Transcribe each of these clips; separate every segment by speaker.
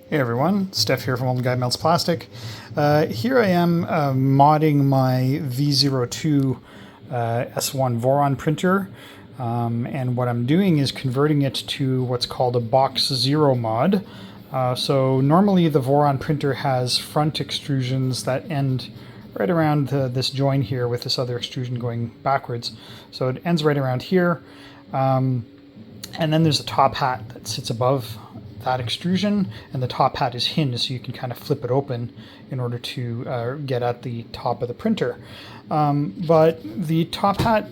Speaker 1: Hey everyone, Steph here from Old Guy Melts Plastic. Here I am modding my V0.2S1 Voron printer, and what I'm doing is converting it to what's called a BoxZero mod. So normally the Voron printer has front extrusions that end right around this join here with this other extrusion going backwards. So it ends right around here, and then there's a top hat that sits above that extrusion, and the top hat is hinged, so you can kind of flip it open in order to get at the top of the printer. But the top hat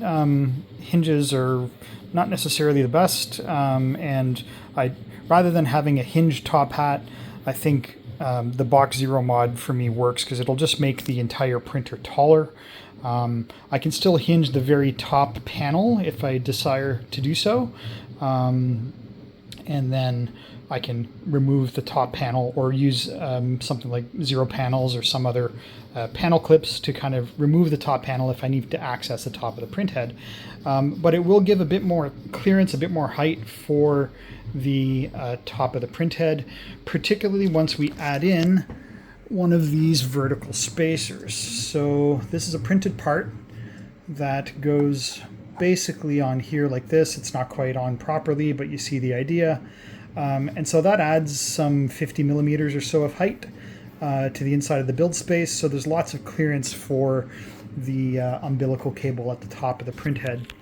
Speaker 1: hinges are not necessarily the best, and rather than having a hinged top hat, I think the BoxZero mod for me works because it'll just make the entire printer taller. I can still hinge the very top panel if I desire to do so, and then I can remove the top panel or use something like Zero Panels or some other panel clips to kind of remove the top panel if I need to access the top of the print head. But it will give a bit more clearance, a bit more height for the top of the print head, particularly once we add in one of these vertical spacers. So this is a printed part that goes basically on here like this. It's not quite on properly, but you see the idea. And so that adds some 50 millimeters or so of height to the inside of the build space. So there's lots of clearance for the umbilical cable at the top of the print head.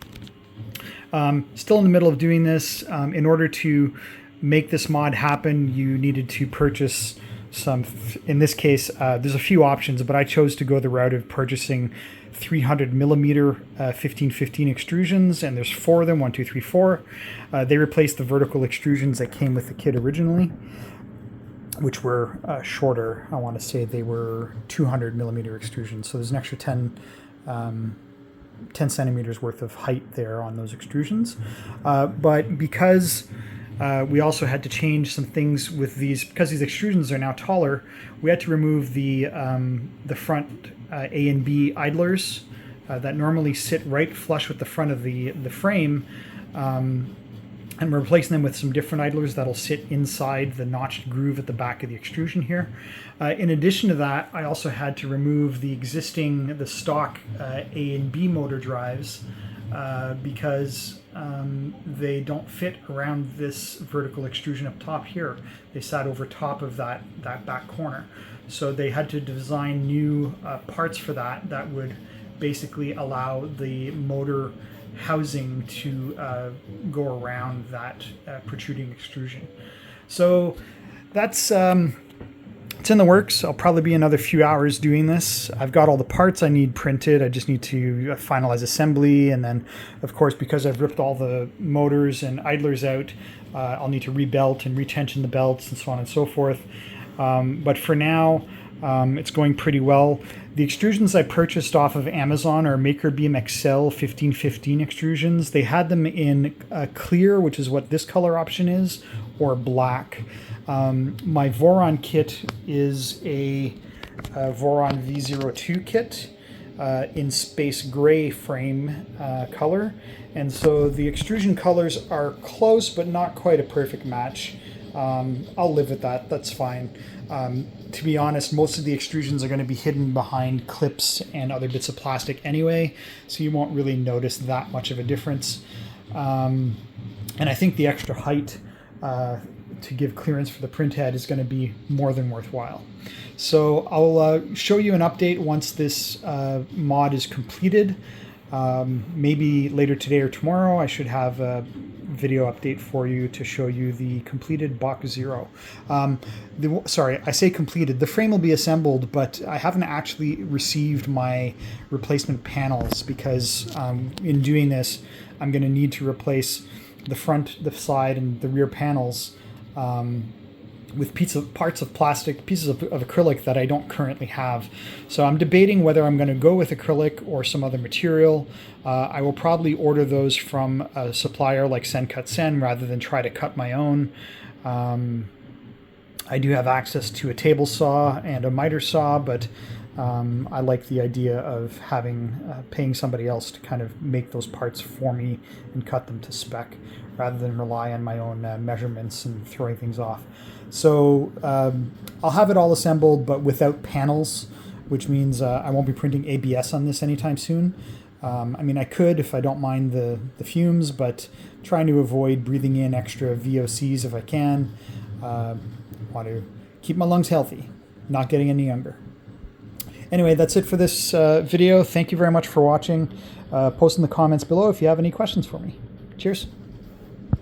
Speaker 1: Still in the middle of doing this. In order to make this mod happen, you needed to purchase some, in this case, there's a few options, but I chose to go the route of purchasing 300 millimeter 1515 extrusions, and there's 4 of them, 1, 2, 3, 4. They replaced the vertical extrusions that came with the kit originally, which were shorter. I want to say they were 200 millimeter extrusions, so there's an extra 10 centimeters worth of height there on those extrusions. But because we also had to change some things with these, because these extrusions are now taller, we had to remove the front A and B idlers that normally sit right flush with the front of the frame, and we're replacing them with some different idlers that'll sit inside the notched groove at the back of the extrusion here. In addition to that, I also had to remove the stock A and B motor drives because they don't fit around this vertical extrusion up top here. They sat over top of that back corner. So they had to design new parts for that would basically allow the motor housing to go around that protruding extrusion. So that's it's in the works. I'll probably be another few hours doing this. I've got all the parts I need printed. I just need to finalize assembly, and then of course, because I've ripped all the motors and idlers out, I'll need to rebelt and retension the belts and so on and so forth. But for now, it's going pretty well. The extrusions I purchased off of Amazon are Maker Beam XL 1515 extrusions. They had them in clear, which is what this color option is, or black. My Voron kit is a Voron V0.2 kit in space gray frame color. And so the extrusion colors are close, but not quite a perfect match. I'll live with that. That's fine. To be honest, most of the extrusions are going to be hidden behind clips and other bits of plastic anyway, so you won't really notice that much of a difference. And I think the extra height to give clearance for the print head is going to be more than worthwhile. So I'll show you an update once this mod is completed. Maybe later today or tomorrow I should have a video update for you to show you the completed BoxZero. Sorry, I say completed. The frame will be assembled, but I haven't actually received my replacement panels because in doing this, I'm going to need to replace the front, the side, and the rear panels with parts of plastic, pieces of acrylic that I don't currently have. So I'm debating whether I'm going to go with acrylic or some other material. I will probably order those from a supplier like Sen Cut Sen rather than try to cut my own. I do have access to a table saw and a miter saw, but I like the idea of paying somebody else to kind of make those parts for me and cut them to spec, rather than rely on my own measurements and throwing things off. So I'll have it all assembled, but without panels, which means I won't be printing ABS on this anytime soon. I mean, I could if I don't mind the fumes, but trying to avoid breathing in extra VOCs if I can. Want to keep my lungs healthy, not getting any younger. Anyway, that's it for this video. Thank you very much for watching. Post in the comments below if you have any questions for me. Cheers.